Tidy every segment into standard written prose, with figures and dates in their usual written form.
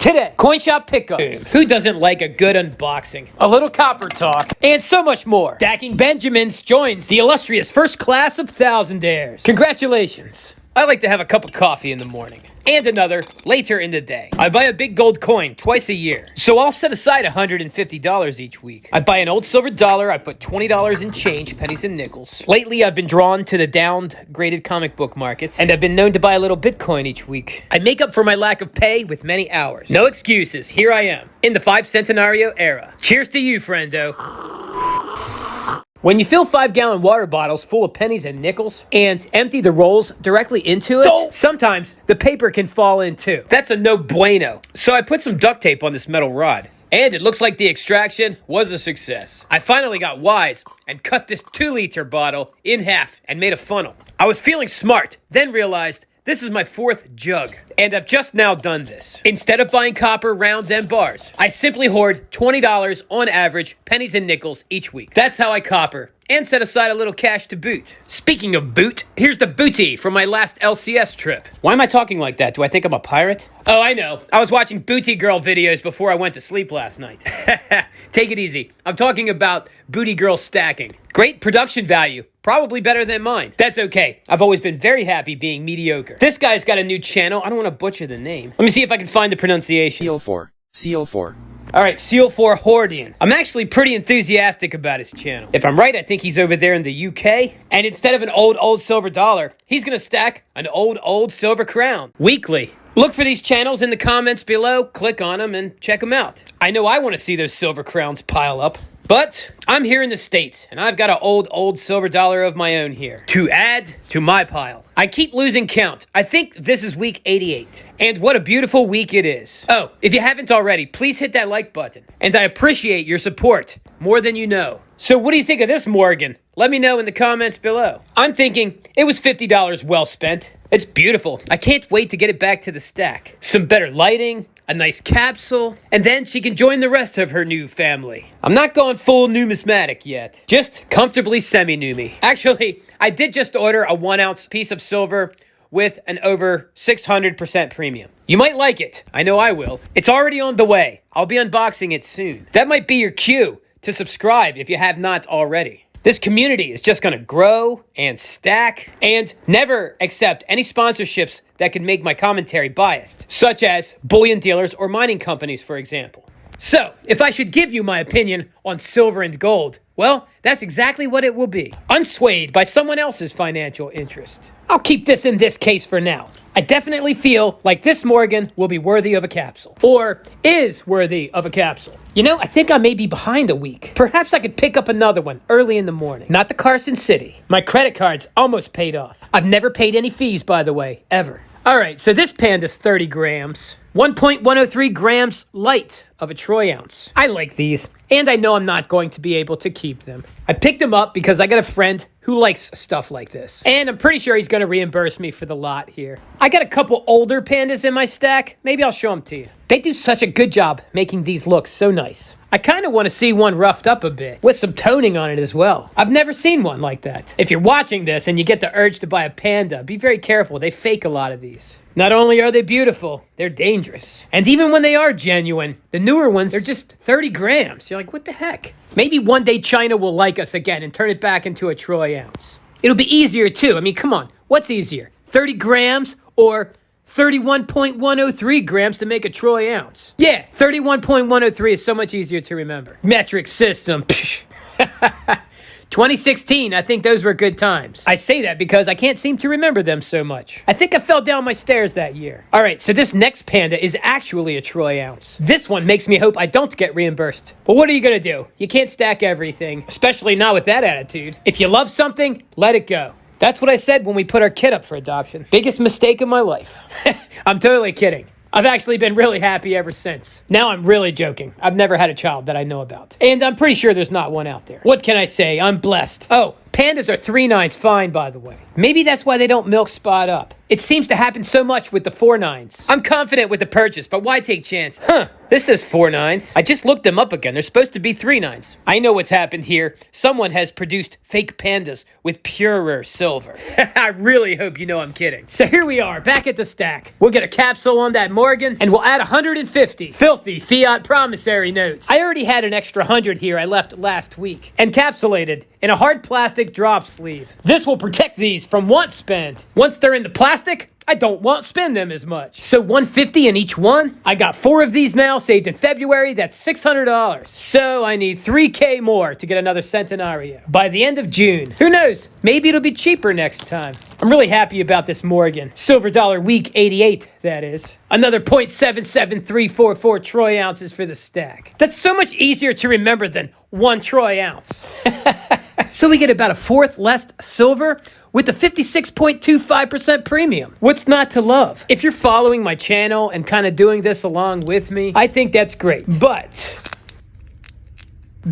Today, coin shop pickups. Who doesn't like a good unboxing? A little copper talk, and so much more. Stacking Benjamins joins the illustrious first class of thousandaires. Congratulations. I like to have a cup of coffee in the morning. And another later in the day. I buy a big gold coin twice a year. So I'll set aside $150 each week. I buy an old silver dollar. I put $20 in change, pennies and nickels. Lately, I've been drawn to the downgraded comic book market, and I've been known to buy a little Bitcoin each week. I make up for my lack of pay with many hours. No excuses. Here I am, in the 5 centenario era. Cheers to you, friendo. When you fill 5-gallon water bottles full of pennies and nickels and empty the rolls directly into it, sometimes the paper can fall in too. That's a no bueno. So I put some duct tape on this metal rod, and it looks like the extraction was a success. I finally got wise and cut this 2-liter bottle in half and made a funnel. I was feeling smart, then realized this is my 4th jug, and I've just now done this. Instead of buying copper, rounds, and bars, I simply hoard $20 on average, pennies and nickels each week. That's how I copper, and set aside a little cash to boot. Speaking of boot, here's the booty from my last LCS trip. Why am I talking like that? Do I think I'm a pirate? Oh, I know. I was watching booty girl videos before I went to sleep last night. Take it easy. I'm talking about booty girl stacking. Great production value. Probably better than mine. That's okay. I've always been very happy being mediocre. This guy's got a new channel. I don't want to butcher the name. Let me see if I can find the pronunciation. CO4. All right, CO4 Hordian. I'm actually pretty enthusiastic about his channel. If I'm right, I think he's over there in the UK. And instead of an old silver dollar, he's gonna stack an old silver crown weekly. Look for these channels in the comments below, click on them, and check them out. I know I want to see those silver crowns pile up. But I'm here in the States, and I've got an old silver dollar of my own here to add to my pile. I keep losing count. I think this is week 88. And what a beautiful week it is. Oh, if you haven't already, please hit that like button. And I appreciate your support more than you know. So what do you think of this, Morgan? Let me know in the comments below. I'm thinking it was $50 well spent. It's beautiful. I can't wait to get it back to the stack. Some better lighting, a nice capsule, and then she can join the rest of her new family. I'm not going full numismatic yet, just comfortably semi-numi. Actually, I did just order a 1-ounce piece of silver with an over 600% premium. You might like it. I know I will. It's already on the way. I'll be unboxing it soon. That might be your cue to subscribe if you have not already. This community is just going to grow and stack and never accept any sponsorships that could make my commentary biased, such as bullion dealers or mining companies, for example. So, if I should give you my opinion on silver and gold, well, that's exactly what it will be. Unswayed by someone else's financial interest. I'll keep this in this case for now. I definitely feel like this Morgan will be worthy of a capsule. Or is worthy of a capsule. You know, I think I may be behind a week. Perhaps I could pick up another one early in the morning. Not the Carson City. My credit card's almost paid off. I've never paid any fees, by the way, ever. All right, so this panda's 30 grams. 1.103 grams light of a troy ounce. I like these, and I know I'm not going to be able to keep them. I picked them up because I got a friend who likes stuff like this, and I'm pretty sure he's going to reimburse me for the lot here. I got a couple older pandas in my stack. Maybe I'll show them to you. They do such a good job making these look so nice. I kind of want to see one roughed up a bit, with some toning on it as well. I've never seen one like that. If you're watching this and you get the urge to buy a panda, be very careful. They fake a lot of these. Not only are they beautiful, they're dangerous. And even when they are genuine, the newer ones, they're just 30 grams. You're like, what the heck? Maybe one day China will like us again and turn it back into a troy ounce. It'll be easier too. I mean, come on. What's easier? 30 grams or 31.103 grams to make a troy ounce? Yeah, 31.103 is so much easier to remember. Metric system. 2016, I think those were good times. I say that because I can't seem to remember them so much. I think I fell down my stairs that year. All right, so this next panda is actually a troy ounce. This one makes me hope I don't get reimbursed. But what are you gonna do? You can't stack everything, especially not with that attitude. If you love something, let it go. That's what I said when we put our kid up for adoption. Biggest mistake of my life. I'm totally kidding. I've actually been really happy ever since. Now I'm really joking. I've never had a child that I know about. And I'm pretty sure there's not one out there. What can I say? I'm blessed. Oh, Pandas are 3/9 fine, by the way. Maybe that's why they don't milk spot up. It seems to happen so much with the 4/9s. I'm confident with the purchase, but why take chances? This says 4/9s. I just looked them up again. They're supposed to be 3/9s. I know what's happened here. Someone has produced fake pandas with purer silver. I really hope you know I'm kidding. So here we are, back at the stack. We'll get a capsule on that Morgan, and we'll add 150 filthy fiat promissory notes. I already had an extra 100 here I left last week, encapsulated in a hard plastic drop sleeve. This will protect these from want spend. Once they're in the plastic, I don't want spend them as much. So 150 in each one. I got 4 of these now, saved in February. That's $600. So I need 3K more to get another Centenario by the end of June. Who knows? Maybe it'll be cheaper next time. I'm really happy about this Morgan. Silver dollar week 88, that is. Another 0.77344 troy ounces for the stack. That's so much easier to remember than 1 troy ounce. So we get about a fourth less silver with the 56.25% premium. What's not to love? If you're following my channel and kind of doing this along with me, I think that's great. But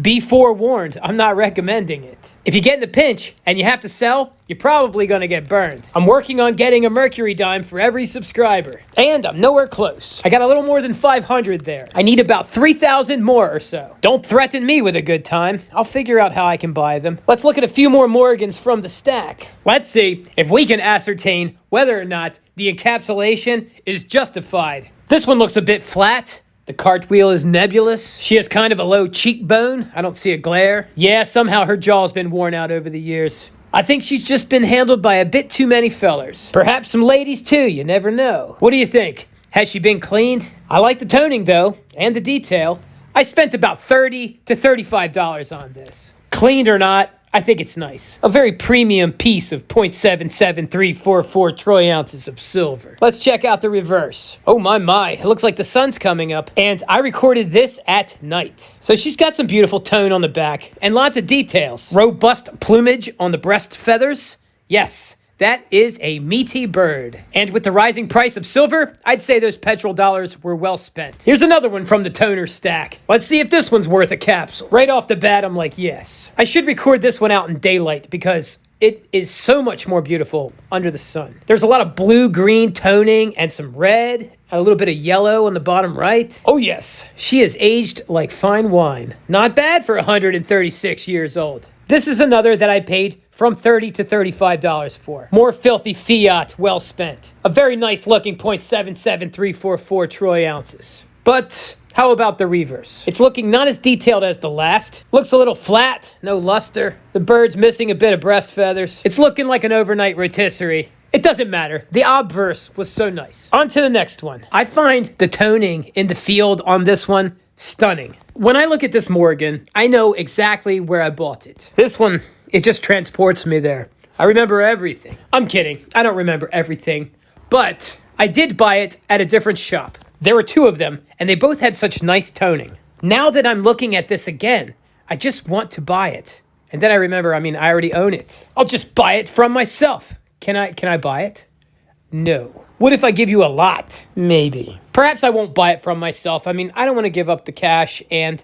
be forewarned, I'm not recommending it. If you get in the pinch and you have to sell, you're probably going to get burned. I'm working on getting a Mercury dime for every subscriber, and I'm nowhere close. I got a little more than 500 there. I need about 3,000 more or so. Don't threaten me with a good time. I'll figure out how I can buy them. Let's look at a few more Morgans from the stack. Let's see if we can ascertain whether or not the encapsulation is justified. This one looks a bit flat. The cartwheel is nebulous. She has kind of a low cheekbone. I don't see a glare. Yeah, somehow her jaw's been worn out over the years. I think she's just been handled by a bit too many fellers. Perhaps some ladies too, you never know. What do you think? Has she been cleaned? I like the toning though, and the detail. I spent about $30 to $35 on this. Cleaned or not, I think it's nice. A very premium piece of 0.77344 troy ounces of silver. Let's check out the reverse. Oh my, it looks like the sun's coming up, and I recorded this at night. So she's got some beautiful tone on the back, and lots of details. Robust plumage on the breast feathers. Yes, that is a meaty bird. And with the rising price of silver, I'd say those petrol dollars were well spent. Here's another one from the toner stack. Let's see if this one's worth a capsule. Right off the bat, I'm like, yes. I should record this one out in daylight because it is so much more beautiful under the sun. There's a lot of blue-green toning and some red, a little bit of yellow on the bottom right. Oh yes, she is aged like fine wine. Not bad for 136 years old. This is another that I paid from $30 to $35 for. More filthy fiat, well spent. A very nice looking 0.77344 troy ounces. But how about the reverse? It's looking not as detailed as the last. Looks a little flat, no luster. The bird's missing a bit of breast feathers. It's looking like an overnight rotisserie. It doesn't matter. The obverse was so nice. On to the next one. I find the toning in the field on this one stunning. When I look at this Morgan, I know exactly where I bought it. This one, it just transports me there. I remember everything. I'm kidding. I don't remember everything. But I did buy it at a different shop. There were 2 of them, and they both had such nice toning. Now that I'm looking at this again, I just want to buy it. And then I remember, I already own it. I'll just buy it from myself. Can I buy it? No. What if I give you a lot? Maybe. Perhaps I won't buy it from myself. I don't want to give up the cash, and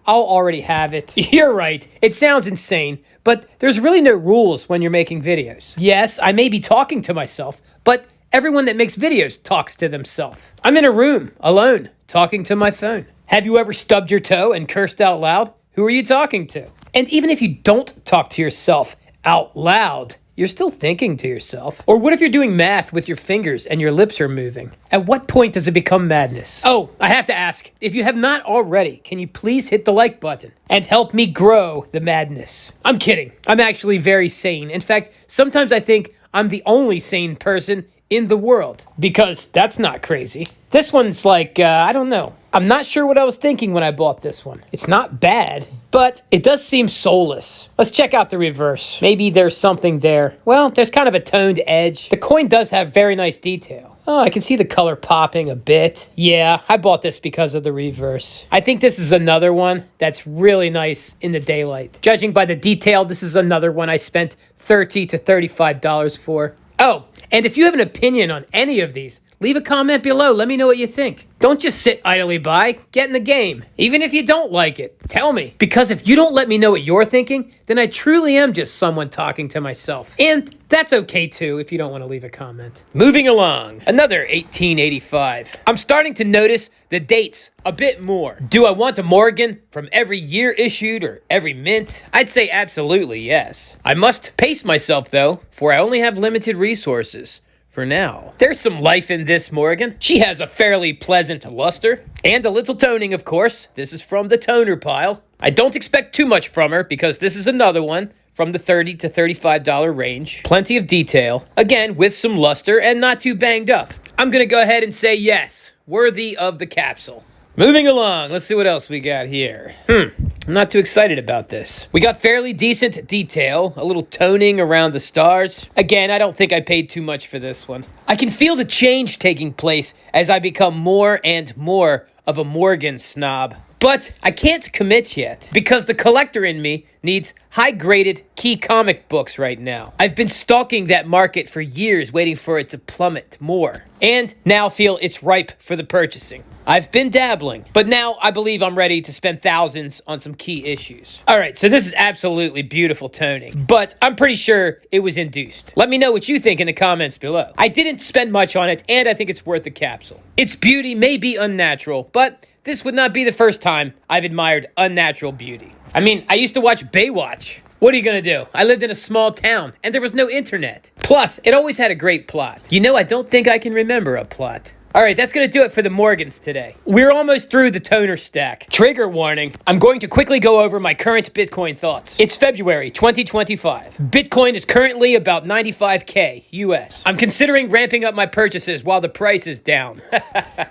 I'll already have it. You're right. It sounds insane, but there's really no rules when you're making videos. Yes, I may be talking to myself, but everyone that makes videos talks to themselves. I'm in a room, alone, talking to my phone. Have you ever stubbed your toe and cursed out loud? Who are you talking to? And even if you don't talk to yourself out loud, you're still thinking to yourself. Or what if you're doing math with your fingers and your lips are moving? At what point does it become madness? Oh, I have to ask, if you have not already, can you please hit the like button and help me grow the madness? I'm kidding. I'm actually very sane. In fact, sometimes I think I'm the only sane person in the world, because that's not crazy. This one's like, I don't know. I'm not sure what I was thinking when I bought this one. It's not bad, but it does seem soulless. Let's check out the reverse. Maybe there's something there. Well, there's kind of a toned edge. The coin does have very nice detail. Oh, I can see the color popping a bit. Yeah, I bought this because of the reverse. I think this is another one that's really nice in the daylight. Judging by the detail, this is another one I spent $30 to $35 for. Oh, and if you have an opinion on any of these, Leave a comment below. Let me know what you think. Don't just sit idly by. Get in the game. Even if you don't like it, tell me. Because if you don't let me know what you're thinking, then I truly am just someone talking to myself. And that's okay too if you don't want to leave a comment. Moving along. Another 1885. I'm starting to notice the dates a bit more. Do I want a Morgan from every year issued or every mint? I'd say absolutely yes. I must pace myself though, for I only have limited resources. For now. There's some life in this Morgan. She has a fairly pleasant luster and a little toning, of course. This is from the toner pile. I don't expect too much from her because this is another one from the $30 to $35 range. Plenty of detail. Again, with some luster and not too banged up. I'm gonna go ahead and say yes. Worthy of the capsule. Moving along, let's see what else we got here. I'm not too excited about this. We got fairly decent detail, a little toning around the stars. Again, I don't think I paid too much for this one. I can feel the change taking place as I become more and more of a Morgan snob. But I can't commit yet because the collector in me needs high-graded key comic books right now. I've been stalking that market for years, waiting for it to plummet more, and now feel it's ripe for the purchasing. I've been dabbling, but now I believe I'm ready to spend thousands on some key issues. All right, so this is absolutely beautiful toning, but I'm pretty sure it was induced. Let me know what you think in the comments below. I didn't spend much on it, and I think it's worth the capsule. Its beauty may be unnatural, but this would not be the first time I've admired unnatural beauty. I mean, I used to watch Baywatch. What are you gonna do? I lived in a small town, and there was no internet. Plus, it always had a great plot. You know, I don't think I can remember a plot. All right, that's going to do it for the Morgans today. We're almost through the toner stack. Trigger warning, I'm going to quickly go over my current Bitcoin thoughts. It's February 2025. Bitcoin is currently about 95K US. I'm considering ramping up my purchases while the price is down.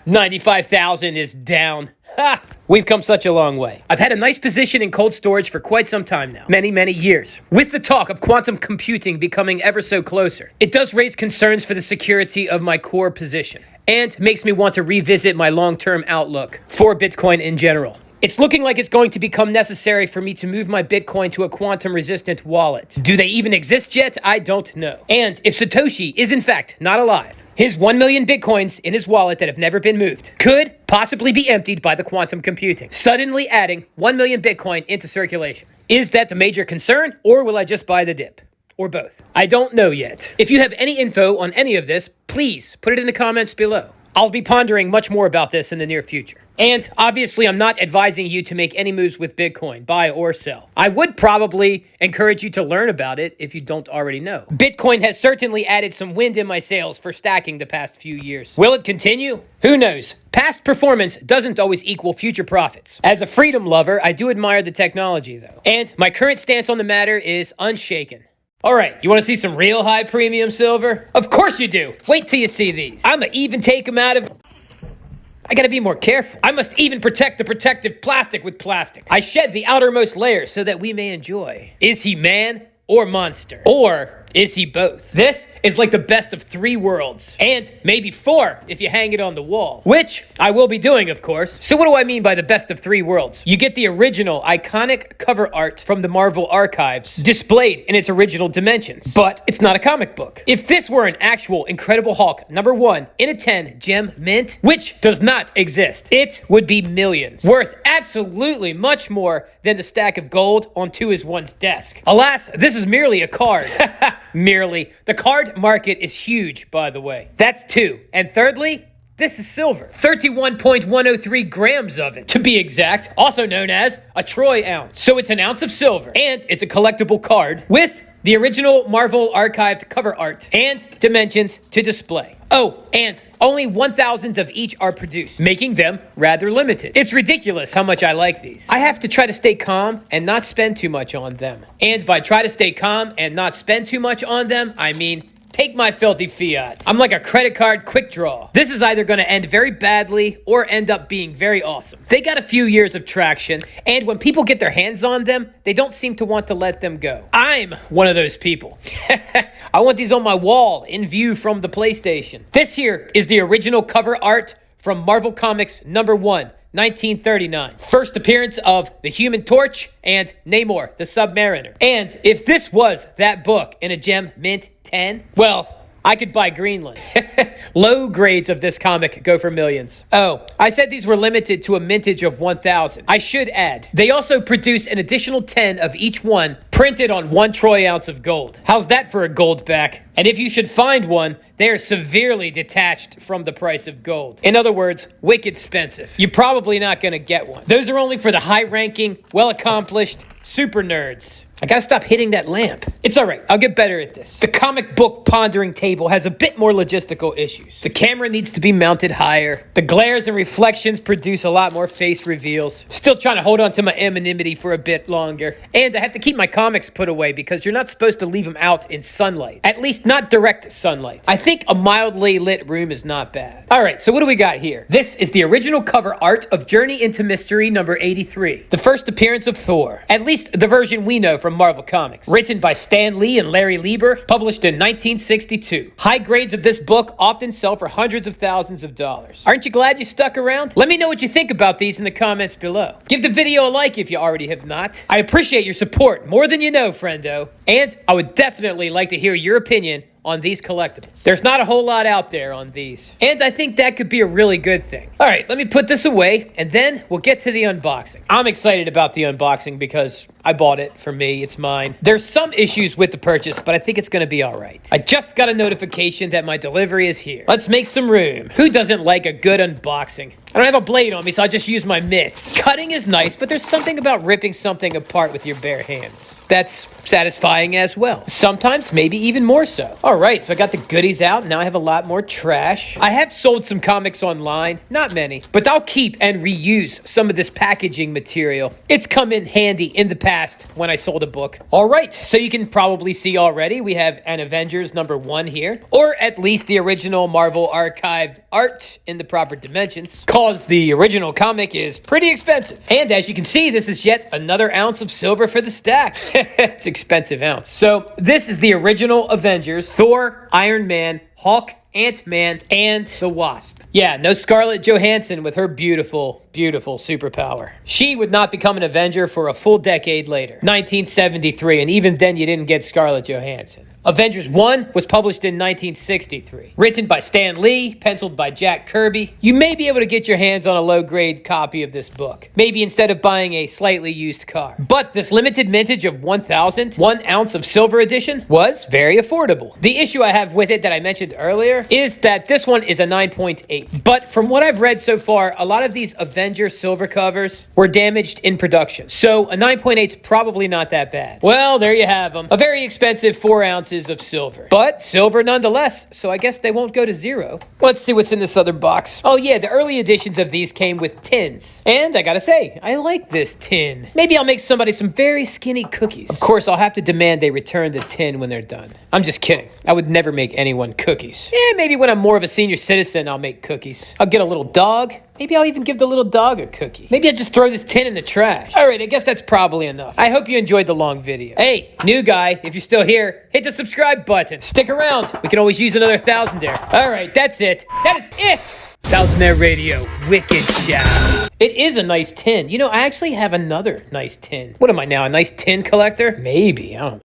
95,000 is down. Ha! We've come such a long way. I've had a nice position in cold storage for quite some time now. Many years. With the talk of quantum computing becoming ever so closer, it does raise concerns for the security of my core position and makes me want to revisit my long-term outlook for Bitcoin in general. It's looking like it's going to become necessary for me to move my Bitcoin to a quantum-resistant wallet. Do they even exist yet? I don't know. And if Satoshi is in fact not alive, his 1 million Bitcoins in his wallet that have never been moved could possibly be emptied by the quantum computing, suddenly adding 1 million Bitcoin into circulation. Is that the major concern, or will I just buy the dip? Or both? I don't know yet. If you have any info on any of this, please put it in the comments below. I'll be pondering much more about this in the near future. And obviously, I'm not advising you to make any moves with Bitcoin, buy or sell. I would probably encourage you to learn about it if you don't already know. Bitcoin has certainly added some wind in my sails for stacking the past few years. Will it continue? Who knows? Past performance doesn't always equal future profits. As a freedom lover, I do admire the technology though. And my current stance on the matter is unshaken. All right, you want to see some real high premium silver? Of course you do. Wait till you see these. I'ma even take them out of... I gotta be more careful. I must even protect the protective plastic with plastic. I shed the outermost layer so that we may enjoy. Is he man or monster? Or is he both? This is like the best of 3 worlds. And maybe 4 if you hang it on the wall. Which I will be doing, of course. So what do I mean by the best of 3 worlds? You get the original iconic cover art from the Marvel archives displayed in its original dimensions. But it's not a comic book. If this were an actual Incredible Hulk #1 in a 10 gem mint, which does not exist, it would be millions. Worth absolutely much more than the stack of gold on 2is1's desk. Alas, this is merely a card. Merely. The card market is huge, by the way. That's 2. And thirdly, this is silver. 31.103 grams of it, to be exact, also known as a troy ounce. So it's an ounce of silver, and it's a collectible card with the original Marvel archived cover art and dimensions to display. Oh, and only 1,000 of each are produced, making them rather limited. It's ridiculous how much I like these. I have to try to stay calm and not spend too much on them. And by try to stay calm and not spend too much on them, I mean take my filthy fiat. I'm like a credit card quick draw. This is either going to end very badly or end up being very awesome. They got a few years of traction, and when people get their hands on them, they don't seem to want to let them go. I'm one of those people. I want these on my wall in view from the PlayStation. This here is the original cover art from Marvel Comics #1. 1939. First appearance of the Human Torch and Namor, the Submariner. And if this was that book in a gem mint 10, well, I could buy Greenland. Low grades of this comic go for millions. Oh, I said these were limited to a mintage of 1,000. I should add, they also produce an additional 10 of each one printed on 1 troy ounce of gold. How's that for a gold back? And if you should find one, they are severely detached from the price of gold. In other words, wicked expensive. You're probably not going to get one. Those are only for the high-ranking, well-accomplished super nerds. I gotta stop hitting that lamp. It's all right. I'll get better at this. The comic book pondering table has a bit more logistical issues. The camera needs to be mounted higher. The glares and reflections produce a lot more face reveals. Still trying to hold on to my anonymity for a bit longer. And I have to keep my comics put away because you're not supposed to leave them out in sunlight. At least not direct sunlight. I think a mildly lit room is not bad. All right, so what do we got here? This is the original cover art of Journey into Mystery number 83. The first appearance of Thor. At least the version we know from Marvel Comics. Written by Stan Lee and Larry Lieber, published in 1962. High grades of this book often sell for hundreds of thousands of dollars. Aren't you glad you stuck around? Let me know what you think about these in the comments below. Give the video a like if you already have not. I appreciate your support more than you know, friendo. And I would definitely like to hear your opinion on these collectibles. There's not a whole lot out there on these. And I think that could be a really good thing. All right, let me put this away, and then we'll get to the unboxing. I'm excited about the unboxing because I bought it for me. It's mine. There's some issues with the purchase, but I think it's gonna be all right. I just got a notification that my delivery is here. Let's make some room. Who doesn't like a good unboxing? I don't have a blade on me, so I'll just use my mitts. Cutting is nice, but there's something about ripping something apart with your bare hands. That's satisfying as well. Sometimes, maybe even more so. All right, so I got the goodies out. Now I have a lot more trash. I have sold some comics online, not many, but I'll keep and reuse some of this packaging material. It's come in handy in the past when I sold a book. All right, so you can probably see already, we have an Avengers number 1 here, or at least the original Marvel archived art in the proper dimensions, cause the original comic is pretty expensive. And as you can see, this is yet another ounce of silver for the stack. It's expensive ounce. So this is the original Avengers: Thor, Iron Man, Hulk, Ant-Man, and the Wasp. Yeah, no Scarlett Johansson with her beautiful, beautiful superpower. She would not become an Avenger for a full decade later, 1973, and even then you didn't get Scarlett Johansson. Avengers 1 was published in 1963. Written by Stan Lee, penciled by Jack Kirby. You may be able to get your hands on a low-grade copy of this book. Maybe instead of buying a slightly used car. But this limited mintage of 1,000, 1 ounce of silver edition, was very affordable. The issue I have with it that I mentioned earlier is that this one is a 9.8. But from what I've read so far, a lot of these Avengers silver covers were damaged in production. So a 9.8 is probably not that bad. Well, there you have them. A very expensive 4 ounces of silver, but silver nonetheless, so I guess they won't go to zero. Let's see what's in this other box. Oh yeah, the early editions of these came with tins, and I gotta say, I like this tin. Maybe I'll make somebody some very skinny cookies. Of course, I'll have to demand they return the tin when they're done. I'm just kidding. I would never make anyone cookies. Maybe when I'm more of a senior citizen, I'll make cookies. I'll get a little dog. Maybe I'll even give the little dog a cookie. Maybe I'll just throw this tin in the trash. All right, I guess that's probably enough. I hope you enjoyed the long video. Hey, new guy, if you're still here, hit the subscribe button. Stick around. We can always use another thousandaire. All right, that's it. That is it. Thousandaire Radio, wicked job. It is a nice tin. You know, I actually have another nice tin. What am I now, a nice tin collector? Maybe, I don't know.